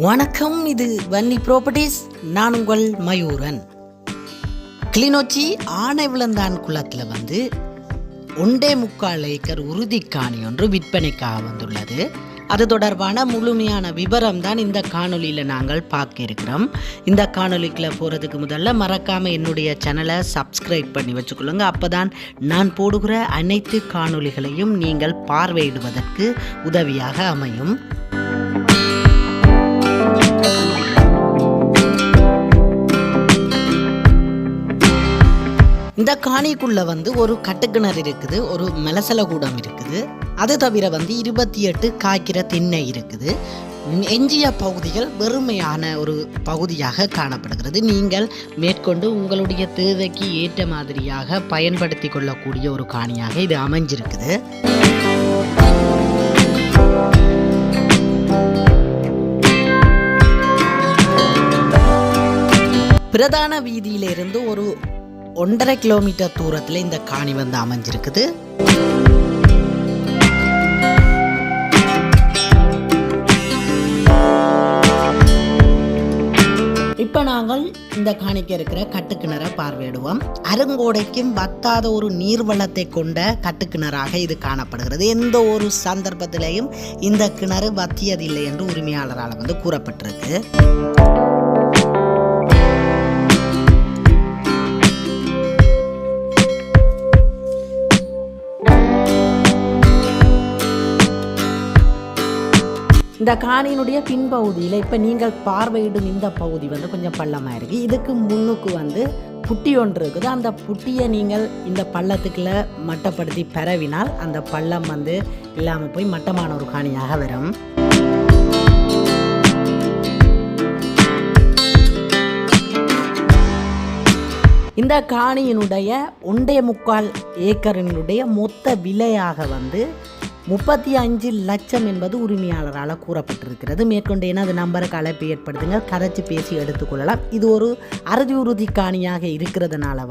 வணக்கம், இது வன்னி ப்ராப்பர்ட்டிஸ். நான் உங்கள் மயூரன். கிளிநொச்சி ஆனைவிளந்தான் குளத்தில் 1.25 ஏக்கர் உறுதி காணி ஒன்று விற்பனைக்காக வந்துள்ளது. அது தொடர்பான முழுமையான விவரம் தான் இந்த காணொலியில் நாங்கள் பார்க்க இருக்கிறோம். இந்த காணொலிக்குள்ள போகிறதுக்கு முதல்ல மறக்காமல் என்னுடைய சேனலை சப்ஸ்கிரைப் பண்ணி வச்சுக்கொள்ளுங்க. அப்போ தான் நான் போடுகிற அனைத்து காணொலிகளையும் நீங்கள் பார்வையிடுவதற்கு உதவியாக அமையும். இந்த காணிக்குள்ள ஒரு கட்டுக்கிணறு இருக்குது, ஒரு மலசலகூடம் இருக்குது. அது தவிர 28 காய்க்கிற திண்ணை இருக்குது. எஞ்சிய பகுதிகள் வெறுமையான ஒரு பகுதியாக காணப்படுகிறது. நீங்கள் மேற்கொண்டு உங்களுடைய தேவைக்கு ஏற்ற மாதிரியாக பயன்படுத்தி கொள்ளக்கூடிய ஒரு காணியாக இது அமைஞ்சிருக்குது. பிரதான வீதியிலிருந்து ஒரு 1.5 கிலோமீட்டர் தூரத்தில் இந்த காணி அமைஞ்சிருக்குது. இப்போ நாங்கள் இந்த காணிக்கு இருக்கிற கட்டுக்கிணறை பார்வையிடுவோம். அருங்கோடைக்கும் வத்தாத ஒரு நீர்வளத்தை கொண்ட கட்டுக்கிணறாக இது காணப்படுகிறது. எந்த ஒரு சந்தர்ப்பத்திலையும் இந்த கிணறு வத்தியதில்லை என்று உரிமையாளரால் கூறப்பட்டிருக்கு. இந்த காணியினுடைய பின்பகுதியில் இப்போ நீங்கள் பார்வையிடும் இந்த பகுதி கொஞ்சம் பள்ளமாக இருக்குது. இதுக்கு முன்னுக்கு புட்டி ஒன்று இருக்குது. அந்த புட்டியை நீங்கள் இந்த பள்ளத்துக்குள்ள மட்டப்படுத்தி பரவினால் அந்த பள்ளம் இல்லாமல் போய் மட்டமான ஒரு காணியாக வரும். இந்த காணியினுடைய 1.25 ஏக்கரினுடைய மொத்த விலையாக 35 லட்சம் என்பது உரிமையாளரால் கூறப்பட்டிருக்கிறது. மேற்கொண்டு எனது நம்பருக்கு அழைப்பு ஏற்படுத்துங்க, கரைச்சி பேசி எடுத்துக்கொள்ளலாம். இது ஒரு அறுதி காணியாக இருக்கிறதுனால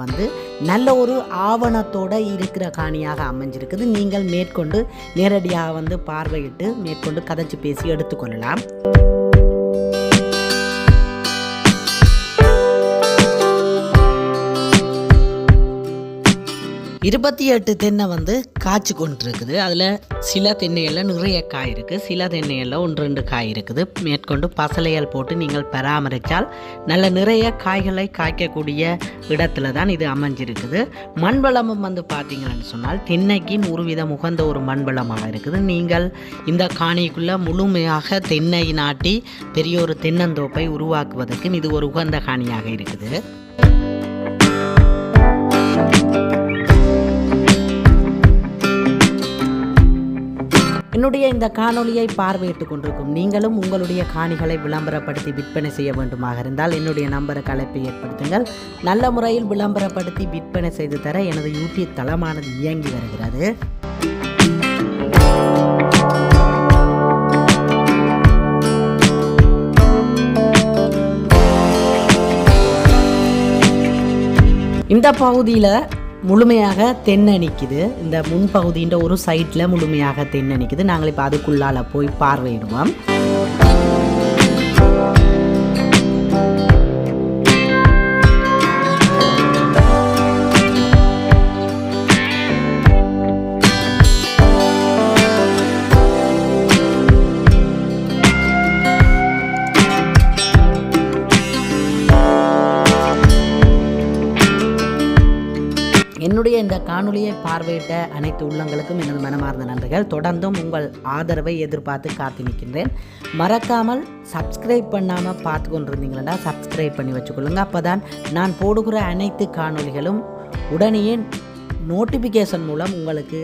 நல்ல ஒரு ஆவணத்தோடு இருக்கிற காணியாக அமைஞ்சிருக்குது. நீங்கள் மேற்கொண்டு நேரடியாக பார்வையிட்டு மேற்கொண்டு கதைச்சி பேசி எடுத்துக்கொள்ளலாம். 28 தென்னை காய்ச்சி கொண்டிருக்குது. அதில் சில தென்னைகளில் நிறைய காய் இருக்குது, சில தென்னைகளில் 1-2 காய் இருக்குது. மேற்கொண்டு பசலையால் போட்டு நீங்கள் பராமரித்தால் நல்ல நிறைய காய்களை காய்க்கக்கூடிய இடத்துல தான் இது அமைஞ்சிருக்குது. மண்வளமும் பார்த்தீங்கன்னு சொன்னால் தென்னைக்கு ஒருவிதம் உகந்த ஒரு மண்வளமாக இருக்குது. நீங்கள் இந்த காணிக்குள்ளே முழுமையாக தென்னை நாட்டி பெரிய ஒரு தென்னந்தோப்பை உருவாக்குவதற்கும் இது ஒரு உகந்த காணியாக இருக்குது. என்னுடைய இந்த காணொலியை பார்வையிட்டு கொண்டிருக்கும் நீங்களும் உங்களுடைய காணிகளை விளம்பரப்படுத்தி விற்பனை செய்ய வேண்டுமாக இருந்தால் என்னுடைய நம்பருக்கு அழைப்பை ஏற்படுத்துங்கள். நல்ல முறையில் விளம்பரப்படுத்தி விற்பனை செய்து தர எனது யூடியூப் தளமானது இயங்கி வருகிறது. இந்த பகுதியில் முழுமையாக தென்னை நிற்குது. இந்த முன்பகுதின்ற ஒரு சைட்டில் முழுமையாக தென்னை நிற்குது. நாங்கள் இப்போ அதுக்குள்ளால் போய் பார்வையிடுவோம். என்னுடைய இந்த காணொலியை பார்வையிட்ட அனைத்து உள்ளங்களுக்கும் எனது மனமார்ந்த நன்றிகள். தொடர்ந்தும் உங்கள் ஆதரவை எதிர்பார்த்து காத்து நிற்கின்றேன். மறக்காமல் சப்ஸ்கிரைப் பண்ணாமல் பார்த்து கொண்டிருந்தீங்களா சப்ஸ்கிரைப் பண்ணி வச்சுக்கொள்ளுங்க. அப்போ தான் நான் போடுகிற அனைத்து காணொலிகளும் உடனே நோட்டிஃபிகேஷன் மூலம் உங்களுக்கு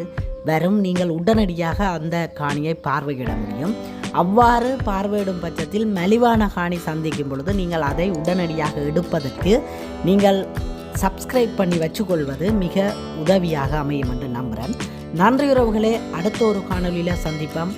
வரும். நீங்கள் உடனடியாக அந்த காணியை பார்வையிட முடியும். அவ்வாறு பார்வையிடும் பட்சத்தில் மலிவான காணி சந்திக்கும் பொழுது நீங்கள் அதை உடனடியாக எடுப்பதற்கு நீங்கள் சப்ஸ்கிரைப் பண்ணி வச்சுக்கொள்வது மிக உதவியாக அமையும் என்று நம்புகிறேன். நன்றி உறவுகளே, அடுத்த ஒரு காணொலியில் சந்திப்போம்.